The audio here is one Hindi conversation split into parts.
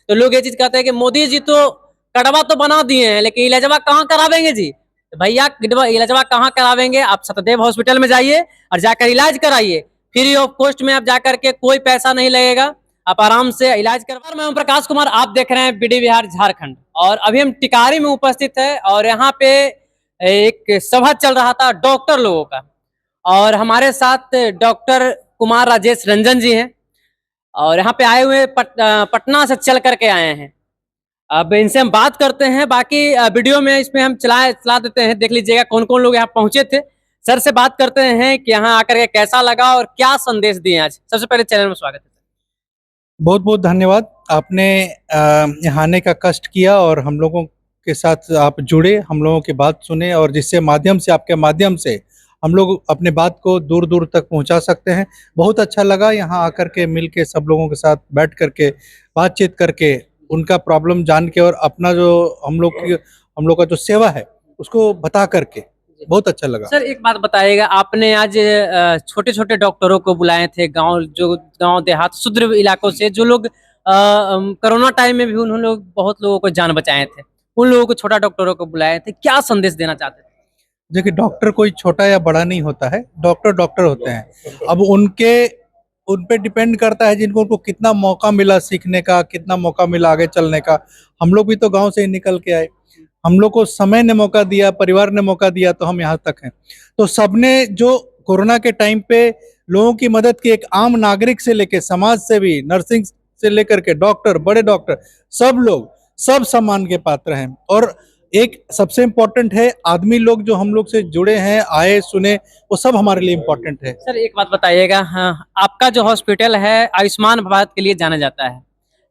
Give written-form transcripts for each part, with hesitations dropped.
तो लोग ये चीज कहते हैं कि मोदी जी तो कड़वा तो बना दिए हैं, लेकिन इलाजवा कहाँ करावेंगे जी? तो भैया इलाजवा कहाँ करावेंगे? आप सतदेव हॉस्पिटल में जाइए और जाकर इलाज कराइए, फ्री ऑफ कॉस्ट में। आप जाकर के कोई पैसा नहीं लगेगा, आप आराम से इलाज करवा। मैं हूं प्रकाश कुमार, आप देख रहे हैं बीडी बिहार झारखंड, और अभी हम टिकारी में उपस्थित है और यहाँ पे एक सभा चल रहा था डॉक्टर लोगों का, और हमारे साथ डॉक्टर कुमार राजेश रंजन जी हैं, और यहाँ पे आए हुए पटना से चल करके आए हैं। अब इनसे हम बात करते हैं, बाकी वीडियो में इसमें हम चला देते हैं, देख लीजिएगा कौन कौन लोग यहाँ पहुंचे थे। सर से बात करते हैं कि यहाँ आकर के कैसा लगा और क्या संदेश दिए आज। सबसे पहले चैनल में स्वागत है। बहुत बहुत धन्यवाद। आपने यहाँ आने का कष्ट किया और हम लोगों के साथ आप जुड़े, हम लोगों की बात सुने, और जिससे माध्यम से, आपके माध्यम से हम लोग अपने बात को दूर दूर तक पहुंचा सकते हैं। बहुत अच्छा लगा यहाँ आकर के मिल के, सब लोगों के साथ बैठ करके बातचीत करके, उनका प्रॉब्लम जान के, और अपना जो हम लोग का जो सेवा है उसको बता करके बहुत अच्छा लगा। सर एक बात बताइएगा, आपने आज छोटे छोटे डॉक्टरों को बुलाए थे, गांव देहात सुदूर इलाकों से, जो लोग कोरोना टाइम में भी उन्होंने लोग बहुत लोगों को जान बचाए थे, उन लोगों को छोटा डॉक्टरों को बुलाए थे, क्या संदेश देना चाहते थे? देखिए, डॉक्टर कोई छोटा या बड़ा नहीं होता है, डॉक्टर डॉक्टर होते हैं। अब उन पे डिपेंड करता है जिनको, उनको कितना मौका मिला सीखने का, कितना मौका मिला आगे चलने का। हम लोग भी तो गांव से ही निकल के आए, हम लोग को समय ने मौका दिया, परिवार ने मौका दिया, तो हम यहाँ तक हैं। तो सबने जो कोरोना के टाइम पे लोगों की मदद की, एक आम नागरिक से लेके समाज सेवी, नर्सिंग से लेकर के डॉक्टर, बड़े डॉक्टर, सब लोग सब सम्मान के पात्र हैं। और एक सबसे इम्पोर्टेंट है, आदमी लोग जो हम लोग से जुड़े हैं, आए सुने, वो सब हमारे लिए इम्पोर्टेंट है। सर एक बात बताइएगा, हाँ, आपका जो हॉस्पिटल है आयुष्मान भारत के लिए जाना जाता है,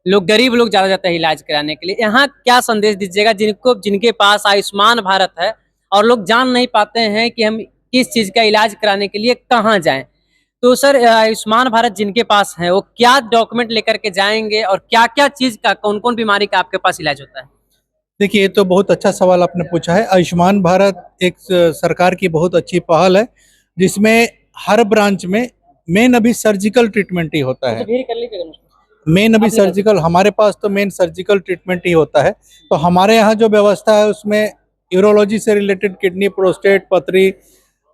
लोग गरीब लोग ज्यादा जाते हैं इलाज कराने के लिए, यहाँ क्या संदेश दीजिएगा जिनके पास आयुष्मान भारत है और लोग जान नहीं पाते हैं कि हम किस चीज का इलाज कराने के लिए कहाँ जाएं? तो सर आयुष्मान भारत जिनके पास है वो क्या डॉक्यूमेंट लेकर के जाएंगे, और क्या क्या चीज का, कौन कौन बीमारी का आपके पास इलाज होता है? देखिए, ये तो बहुत अच्छा सवाल आपने पूछा है। आयुष्मान भारत एक सरकार की बहुत अच्छी पहल है, जिसमें हर ब्रांच में मेन अभी सर्जिकल ट्रीटमेंट ही होता है। मेन अभी सर्जिकल, हमारे पास तो मेन सर्जिकल ट्रीटमेंट ही होता है। तो हमारे यहाँ जो व्यवस्था है उसमें यूरोलॉजी से रिलेटेड, किडनी, प्रोस्टेट, पथरी,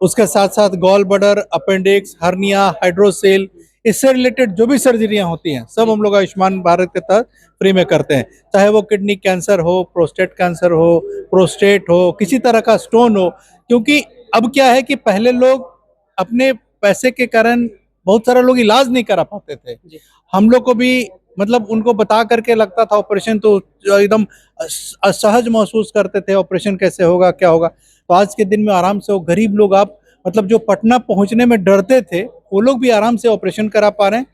उसके साथ साथ gall bladder, appendix, hernia, hydrocele, इससे रिलेटेड जो भी सर्जरियां होती हैं सब हम लोग आयुष्मान भारत के तहत फ्री में करते हैं। चाहे वो किडनी कैंसर हो, प्रोस्टेट कैंसर हो, प्रोस्टेट हो, किसी तरह का स्टोन हो। क्योंकि अब क्या है कि पहले लोग अपने पैसे के कारण बहुत सारे लोग इलाज नहीं करा पाते थे। हम लोग को भी मतलब उनको बता करके लगता था ऑपरेशन, तो एकदम असहज महसूस करते थे, ऑपरेशन कैसे होगा, क्या होगा। तो आज के दिन में आराम से वो गरीब लोग, आप मतलब जो पटना पहुंचने में डरते थे, वो लोग भी आराम से ऑपरेशन करा पा रहे हैं।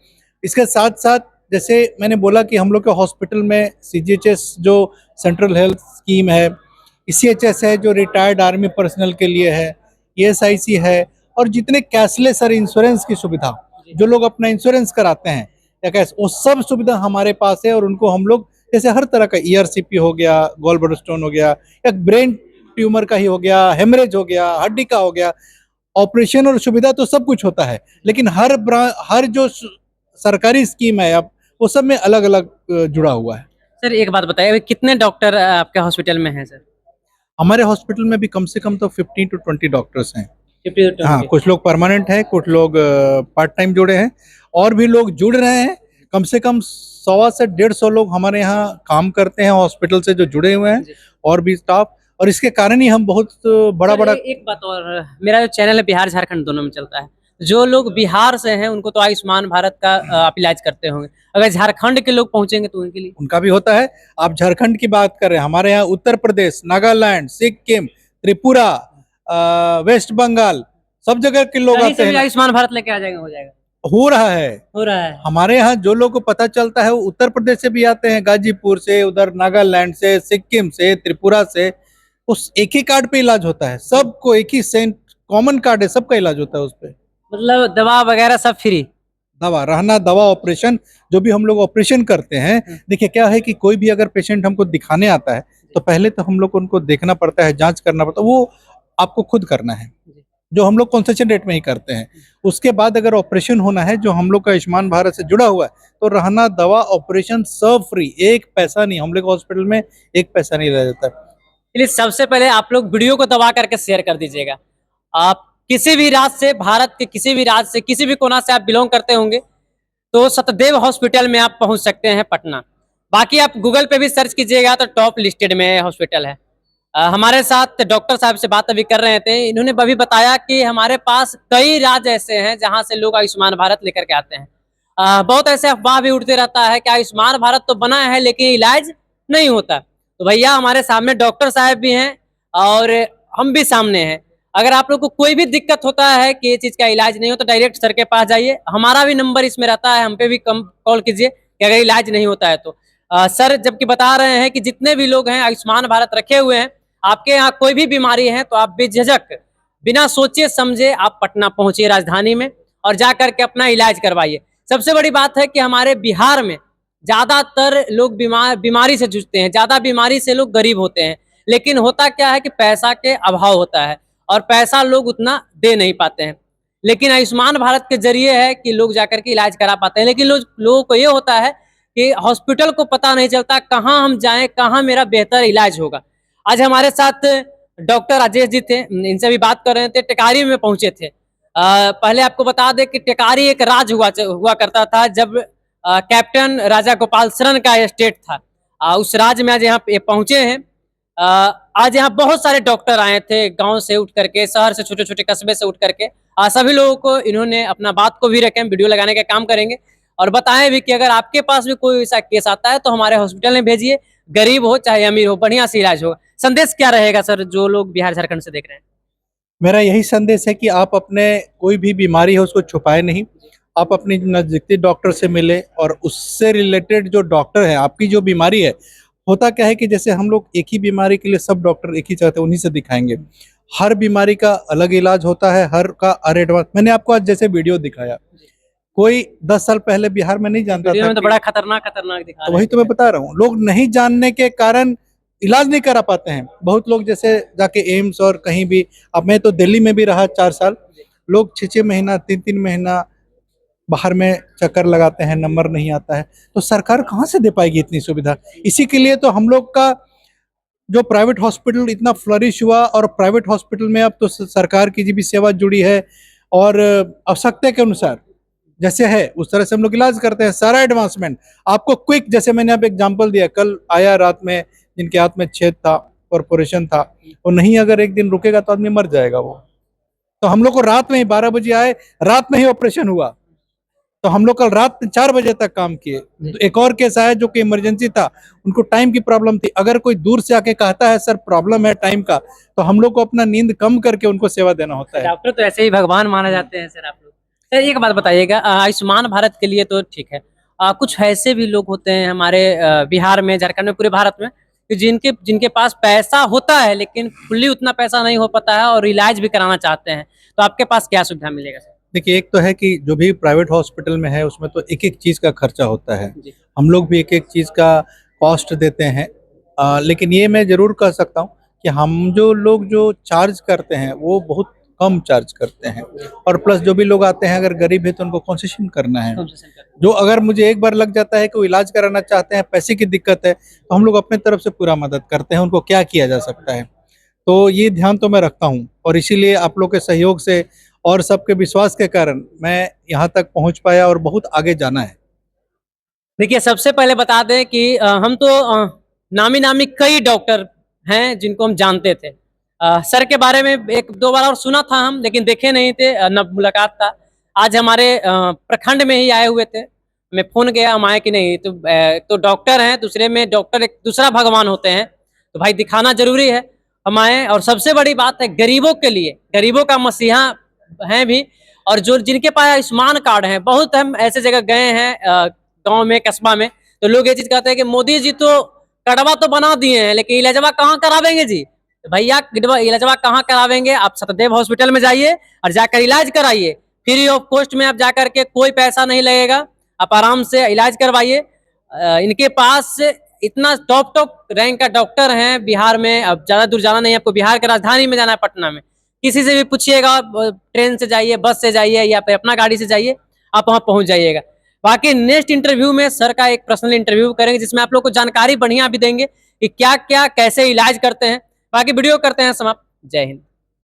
इसके साथ साथ जैसे मैंने बोला कि हम लोग के हॉस्पिटल में सीजीएचएस जो सेंट्रल हेल्थ स्कीम है, सीएचएस है जो रिटायर्ड आर्मी पर्सनल के लिए है, ईएसआईसी है, और जितने कैशलेस और इंश्योरेंस की सुविधा, जो लोग अपना इंश्योरेंस कराते हैं या कैश, वो सब सुविधा हमारे पास है। और उनको हम लोग जैसे हर तरह का ईआरसीपी हो गया, गॉल ब्लैडर स्टोन हो गया, या ब्रेन ट्यूमर का ही हो गया, हेमरेज हो गया, हड्डी का हो गया, ऑपरेशन और सुविधा तो सब कुछ होता है। लेकिन हर जो सरकारी स्कीम है अब, वो सब में अलग अलग जुड़ा हुआ है। सर एक बात बताइए, कितने डॉक्टर आपके हॉस्पिटल में हैं सर? हमारे हॉस्पिटल में भी कम से कम तो 15 to 20 डॉक्टर्स हैं। 50 to 20? हाँ, कुछ लोग परमानेंट हैं, कुछ लोग पार्ट टाइम जुड़े हैं, और भी लोग जुड़ रहे हैं। कम से कम 100 से 150 लोग हमारे यहाँ काम करते हैं हॉस्पिटल से, जो जुड़े हुए हैं, और भी स्टाफ। और इसके कारण ही हम बहुत बड़ा एक बात और, मेरा जो चैनल है बिहार झारखंड दोनों में चलता है, जो लोग बिहार से हैं उनको तो आयुष्मान भारत का आप इलाज करते होंगे, अगर झारखंड के लोग पहुंचेंगे तो उनके लिए? उनका भी होता है। आप झारखंड की बात कर रहे हैं, हमारे यहाँ उत्तर प्रदेश, नागालैंड, सिक्किम, त्रिपुरा, वेस्ट बंगाल, सब जगह के लोग आते हैं। आयुष्मान भारत लेके आ जाएंगे, हो जाएगा, हो रहा है, हो रहा है। हमारे यहाँ जो लोग को पता चलता है वो उत्तर प्रदेश से भी आते हैं, गाजीपुर से, उधर नागालैंड से, सिक्किम से, त्रिपुरा से। उस एक ही कार्ड पे इलाज होता है, सबको एक ही सेंट कॉमन कार्ड है, सबका इलाज होता है उस पे। मतलब दवा वगैरह सब फ्री? दवा, रहना, दवा, ऑपरेशन, जो भी हम लोग ऑपरेशन करते हैं। देखिए क्या है कि कोई भी अगर पेशेंट हमको दिखाने आता है, तो पहले तो हम लोग को उनको देखना पड़ता है, जांच करना पड़ता है, वो आपको खुद करना है। जो हम लोग कंसेशन रेट में ही करते हैं। उसके बाद अगर ऑपरेशन होना है जो हम लोग का आयुष्मान भारत से जुड़ा हुआ है, तो रहना, दवा, ऑपरेशन सब फ्री, एक पैसा नहीं, हम लोग हॉस्पिटल में एक पैसा नहीं रह जाता। इसलिए सबसे पहले आप लोग वीडियो को दबा करके शेयर कर दीजिएगा। आप किसी भी राज्य से, भारत के किसी भी राज्य से, किसी भी कोना से आप बिलोंग करते होंगे तो सतदेव हॉस्पिटल में आप पहुंच सकते हैं पटना। बाकी आप गूगल पे भी सर्च कीजिएगा तो टॉप लिस्टेड में हॉस्पिटल है। हमारे साथ डॉक्टर साहब से बात अभी कर रहे थे, इन्होंने अभी बताया कि हमारे पास कई राज्य ऐसे हैं जहां से लोग आयुष्मान भारत लेकर के आते हैं। बहुत ऐसे अफवाह भी उठते रहता है कि आयुष्मान भारत तो बना है लेकिन इलाज नहीं होता। तो भैया हमारे सामने डॉक्टर साहब भी हैं और हम भी सामने हैं। अगर आप लोग को कोई भी दिक्कत होता है कि ये चीज का इलाज नहीं हो तो डायरेक्ट सर के पास जाइए, हमारा भी नंबर इसमें रहता है, हम पे भी कम कॉल कीजिए कि अगर इलाज नहीं होता है तो। सर जबकि बता रहे हैं कि जितने भी लोग हैं आयुष्मान भारत रखे हुए हैं, आपके यहाँ कोई भी बीमारी है तो आप बेझिझक बिना सोचे समझे आप पटना पहुंचिए राजधानी में और जा करके अपना इलाज करवाइए। सबसे बड़ी बात है कि हमारे बिहार में ज्यादातर लोग बीमारी से जूझते हैं, ज्यादा बीमारी से लोग गरीब होते हैं, लेकिन होता क्या है कि पैसा के अभाव होता है और पैसा लोग उतना दे नहीं पाते हैं। लेकिन आयुष्मान भारत के जरिए है कि लोग जाकर के इलाज करा पाते हैं। लेकिन लोगों को ये होता है कि हॉस्पिटल को पता नहीं चलता कहाँ हम जाएं, कहाँ मेरा बेहतर इलाज होगा। आज हमारे साथ डॉक्टर राजेश जी थे, इनसे भी बात कर रहे थे, टेकारी में पहुंचे थे। पहले आपको बता दें कि टेकारी एक राज हुआ करता था जब कैप्टन राजा गोपाल शरण का स्टेट था। उस राज्य में आज यहाँ पे पहुंचे हैं। आज यहाँ बहुत सारे डॉक्टर आए थे, गांव से उठ करके, शहर से, छोटे छोटे कस्बे से उठ करके। सभी लोगों को इन्होंने अपना बात को भी रखें, वीडियो लगाने का काम करेंगे और बताएं भी कि अगर आपके पास भी कोई ऐसा केस आता है तो हमारे हॉस्पिटल में भेजिए, गरीब हो चाहे अमीर हो, बढ़िया से इलाज होगा। संदेश क्या रहेगा सर जो लोग बिहार झारखंड से देख रहे हैं? मेरा यही संदेश है कि आप अपने कोई भी बीमारी है उसको छुपाए नहीं, आप अपनी नजदीकी डॉक्टर से मिले और उससे रिलेटेड जो डॉक्टर है, आपकी जो बीमारी है, होता क्या है कि जैसे हम लोग एक ही बीमारी के लिए सब डॉक्टर एक ही चाहते हैं, उन्हीं से दिखाएंगे। हर बीमारी का अलग इलाज होता है, हर का हर एडवांस। मैंने आपको आज जैसे वीडियो दिखाया, कोई 10 साल पहले बिहार में नहीं जानता वीडियो था में तो बड़ा खतरनाक खतरनाक दिखा तो रहे वही हैं। तो मैं बता रहा हूँ, लोग नहीं जानने के कारण इलाज नहीं करा पाते हैं। बहुत लोग जैसे जाके एम्स और कहीं भी, अब मैं तो दिल्ली में भी रहा 4 साल, लोग 6-6 महीना, 3-3 महीना बाहर में चक्कर लगाते हैं, नंबर नहीं आता है। तो सरकार कहाँ से दे पाएगी इतनी सुविधा? इसी के लिए तो हम लोग का जो प्राइवेट हॉस्पिटल इतना फ्लरिश हुआ, और प्राइवेट हॉस्पिटल में अब तो सरकार की भी सेवा जुड़ी है और आवश्यकता के अनुसार जैसे है उस तरह से हम लोग इलाज करते हैं। सारा एडवांसमेंट आपको क्विक, जैसे मैंने आप एग्जांपल दिया, कल आया रात में जिनके हाथ में छेद था, कॉर्पोरेशन था, वो नहीं अगर एक दिन रुकेगा तो आदमी मर जाएगा वो। तो हम लोग को रात में ही 12 बजे आए, रात में ही ऑपरेशन हुआ, तो हम लोग कल रात 4 बजे तक काम किए। एक और केस आया जो कि इमरजेंसी था, उनको टाइम की प्रॉब्लम थी। अगर कोई दूर से आके कहता है सर प्रॉब्लम है टाइम का, तो हम लोग को अपना नींद कम करके उनको सेवा देना होता है। डॉक्टर तो ऐसे ही भगवान माना जाते हैं सर आप लोग। सर एक बात बताइएगा, आयुष्मान भारत के लिए तो ठीक है, कुछ ऐसे भी लोग होते हैं हमारे बिहार में, झारखंड में, पूरे भारत में, कि जिनके जिनके पास पैसा होता है लेकिन फुल्ली उतना पैसा नहीं हो पाता है और इलाज भी कराना चाहते हैं, तो आपके पास क्या सुविधा मिलेगा सर? देखिए, एक तो है कि जो भी प्राइवेट हॉस्पिटल में है उसमें तो एक एक चीज़ का खर्चा होता है, जी। हम लोग भी एक एक चीज़ का कॉस्ट देते हैं। लेकिन ये मैं ज़रूर कह सकता हूँ कि हम जो लोग जो चार्ज करते हैं वो बहुत कम चार्ज करते हैं, और प्लस जो भी लोग आते हैं अगर गरीब है तो उनको कंसेशन करना है। जो अगर मुझे एक बार लग जाता है कि वो इलाज कराना चाहते हैं, पैसे की दिक्कत है, तो हम लोग अपने तरफ से पूरा मदद करते हैं, उनको क्या किया जा सकता है। तो ये ध्यान तो मैं रखता हूँ, और इसीलिए आप लोग के सहयोग से और सबके विश्वास के कारण मैं यहाँ तक पहुँच पाया, और बहुत आगे जाना है। देखिए सबसे पहले बता दें कि हम तो नामी नामी कई डॉक्टर हैं जिनको हम जानते थे। सर के बारे में एक दो बार और सुना था हम, लेकिन देखे नहीं थे, न मुलाकात था। आज हमारे प्रखंड में ही आए हुए थे, मैं फोन गया हम आए कि नहीं, तो डॉक्टर हैं, दूसरे में डॉक्टर एक दूसरा भगवान होते हैं, तो भाई दिखाना जरूरी है, हम आए। और सबसे बड़ी बात है गरीबों के लिए, गरीबों का मसीहा हैं भी, और जो जिनके पास आयुष्मान कार्ड है, बहुत हम ऐसे जगह गए हैं गांव में, कस्बा में, तो लोग ये चीज कहते हैं कि मोदी जी तो कड़वा तो बना दिए हैं लेकिन इलाजवा कहाँ करावेंगे जी? तो भैया इलाजवा कहाँ करावेंगे? आप सतदेव हॉस्पिटल में जाइए और जाकर इलाज कराइए, फ्री ऑफ कॉस्ट में। आप जाकर के कोई पैसा नहीं लगेगा, आप आराम से इलाज करवाइए। इनके पास इतना टॉप रैंक का डॉक्टर हैं बिहार में। अब ज्यादा दूर जाना नहीं, आपको बिहार की राजधानी में जाना है, पटना में। किसी से भी पूछिएगा, ट्रेन से जाइए, बस से जाइए या फिर अपना गाड़ी से जाइए, आप वहाँ पहुँच जाइएगा। बाकी नेक्स्ट इंटरव्यू में सर का एक पर्सनल इंटरव्यू करेंगे, जिसमें आप लोग को जानकारी बढ़िया भी देंगे कि क्या क्या कैसे इलाज करते हैं। बाकी वीडियो करते हैं समाप्त। जय हिंद।